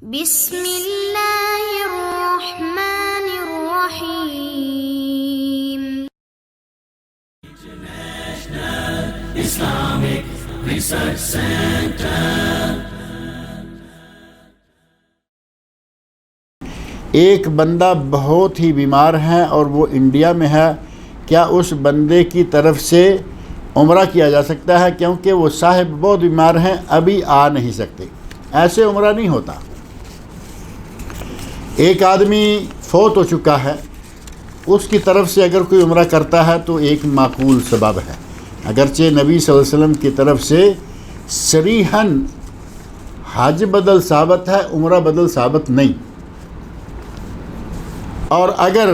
بسم اللہ الرحمن الرحیم. Islamic Research Center. ایک بندہ بہت ہی بیمار ہے اور وہ انڈیا میں ہے، کیا اس بندے کی طرف سے عمرہ کیا جا سکتا ہے؟ کیونکہ وہ صاحب بہت بیمار ہیں، ابھی آ نہیں سکتے. ایسے عمرہ نہیں ہوتا. ایک آدمی فوت ہو چکا ہے، اس کی طرف سے اگر کوئی عمرہ کرتا ہے تو ایک معقول سبب ہے، اگرچہ نبی صلی اللہ علیہ وسلم کی طرف سے صریحاً حج بدل ثابت ہے، عمرہ بدل ثابت نہیں. اور اگر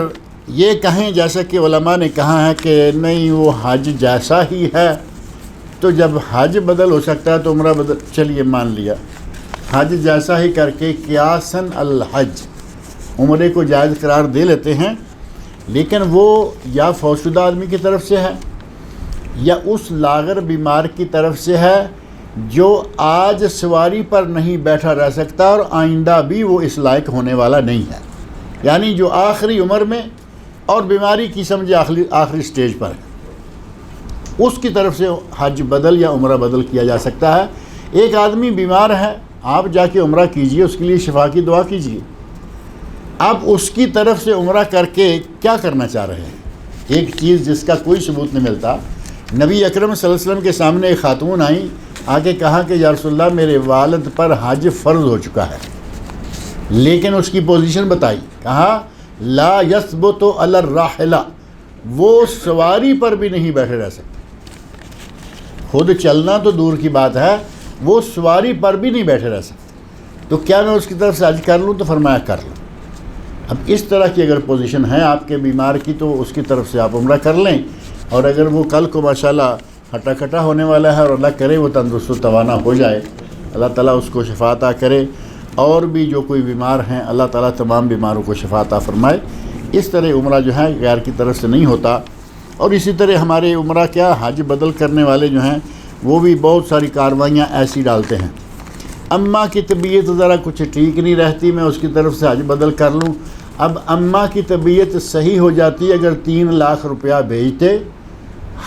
یہ کہیں جیسا کہ علماء نے کہا ہے کہ نہیں وہ حج جیسا ہی ہے، تو جب حج بدل ہو سکتا ہے تو عمرہ بدل، چلیے مان لیا حج جیسا ہی کر کے قیاساً الحج عمرے کو جائز قرار دے لیتے ہیں. لیکن وہ یا فوت شدہ آدمی کی طرف سے ہے یا اس لاغر بیمار کی طرف سے ہے جو آج سواری پر نہیں بیٹھا رہ سکتا اور آئندہ بھی وہ اس لائق ہونے والا نہیں ہے، یعنی جو آخری عمر میں اور بیماری کی سمجھے آخری سٹیج پر ہے، اس کی طرف سے حج بدل یا عمرہ بدل کیا جا سکتا ہے. ایک آدمی بیمار ہے، آپ جا کے عمرہ کیجئے، اس کے لیے شفا کی دعا کیجئے. اب اس کی طرف سے عمرہ کر کے کیا کرنا چاہ رہے ہیں؟ ایک چیز جس کا کوئی ثبوت نہیں ملتا. نبی اکرم صلی اللہ علیہ وسلم کے سامنے ایک خاتون آئیں، آگے کہا کہ یا رسول اللہ میرے والد پر حج فرض ہو چکا ہے، لیکن اس کی پوزیشن بتائی، کہا لا یثبت علی الراحلہ، وہ سواری پر بھی نہیں بیٹھے رہ سکتے. خود چلنا تو دور کی بات ہے، وہ سواری پر بھی نہیں بیٹھے رہ سکتے. تو کیا میں اس کی طرف سے حج کر لوں؟ تو فرمایا کر لوں. اب اس طرح کی اگر پوزیشن ہے آپ کے بیمار کی تو اس کی طرف سے آپ عمرہ کر لیں. اور اگر وہ کل کو ماشاءاللہ ہٹا کٹا ہونے والا ہے اور اللہ کرے وہ تندرست و توانا ہو جائے، اللہ تعالیٰ اس کو شفا عطا کرے. اور بھی جو کوئی بیمار ہیں اللہ تعالیٰ تمام بیماروں کو شفا عطا فرمائے. اس طرح عمرہ جو ہے غیر کی طرف سے نہیں ہوتا. اور اسی طرح ہمارے عمرہ کیا حج بدل کرنے والے جو ہیں وہ بھی بہت ساری کاروائیاں ایسی ڈالتے ہیں. اماں کی طبیعت ذرا کچھ ٹھیک نہیں رہتی، میں اس کی طرف سے حج بدل کر لوں. اب اماں کی طبیعت صحیح ہو جاتی، اگر 3 لاکھ روپیہ بھیجتے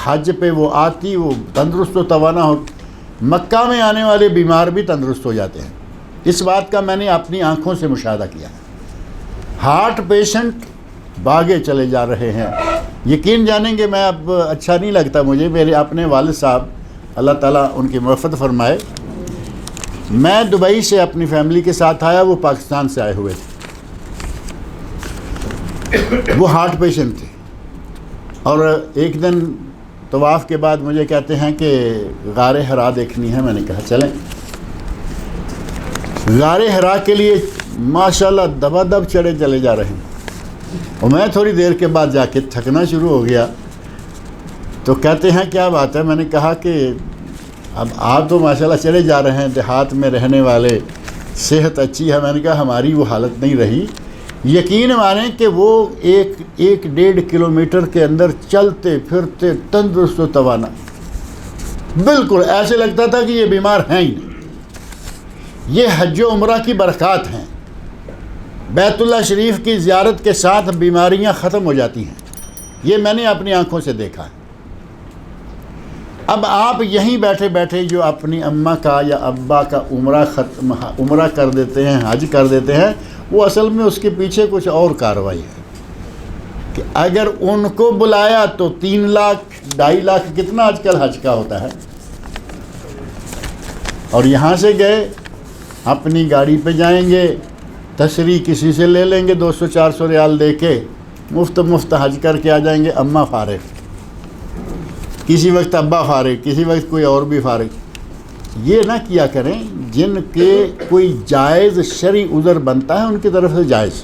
حج پہ، وہ آتی، وہ تندرست و توانا ہو. مکہ میں آنے والے بیمار بھی تندرست ہو جاتے ہیں. اس بات کا میں نے اپنی آنکھوں سے مشاہدہ کیا ہے. ہارٹ پیشنٹ بھاگے چلے جا رہے ہیں. یقین جانیں گے، میں اب اچھا نہیں لگتا مجھے، میرے اپنے والد صاحب اللہ تعالیٰ ان کی مغفرت فرمائے، میں دبئی سے اپنی فیملی کے ساتھ آیا، وہ پاکستان سے آئے ہوئے تھے. وہ ہارٹ پیشنٹ تھے اور ایک دن طواف کے بعد مجھے کہتے ہیں کہ غار حرا دیکھنی ہے. میں نے کہا چلیں. غار حرا کے لیے ماشاءاللہ دبا دب چڑھے چلے جا رہے ہیں اور میں تھوڑی دیر کے بعد جا کے تھکنا شروع ہو گیا. تو کہتے ہیں کیا بات ہے؟ میں نے کہا کہ اب آپ تو ماشاءاللہ چلے جا رہے ہیں، دیہات میں رہنے والے، صحت اچھی ہے. میں نے کہا ہماری وہ حالت نہیں رہی. یقین مانیں کہ وہ 1.5 کلومیٹر کے اندر چلتے پھرتے تندرست و توانا، بالکل ایسے لگتا تھا کہ یہ بیمار ہیں ہی نہیں. یہ حج و عمرہ کی برکات ہیں. بیت اللہ شریف کی زیارت کے ساتھ بیماریاں ختم ہو جاتی ہیں. یہ میں نے اپنی آنکھوں سے دیکھا ہے. اب آپ یہیں بیٹھے بیٹھے جو اپنی اماں کا یا ابا کا عمرہ کر دیتے ہیں، حج کر دیتے ہیں، وہ اصل میں اس کے پیچھے کچھ اور کارروائی ہے کہ اگر ان کو بلایا تو 3 لاکھ 2.5 لاکھ کتنا آج کل حج کا ہوتا ہے، اور یہاں سے گئے اپنی گاڑی پہ جائیں گے، تشریح کسی سے لے لیں گے 200-400 ریال دے کے، مفت حج کر کے آ جائیں گے. اماں فارغ، کسی وقت ابا فارغ، کسی وقت کوئی اور بھی فارغ. یہ نہ کیا کریں. جن کے کوئی جائز شرعی عذر بنتا ہے ان کی طرف سے جائز،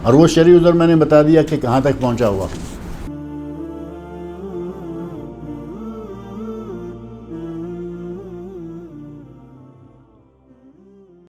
اور وہ شرعی عذر میں نے بتا دیا کہ کہاں تک پہنچا ہوا.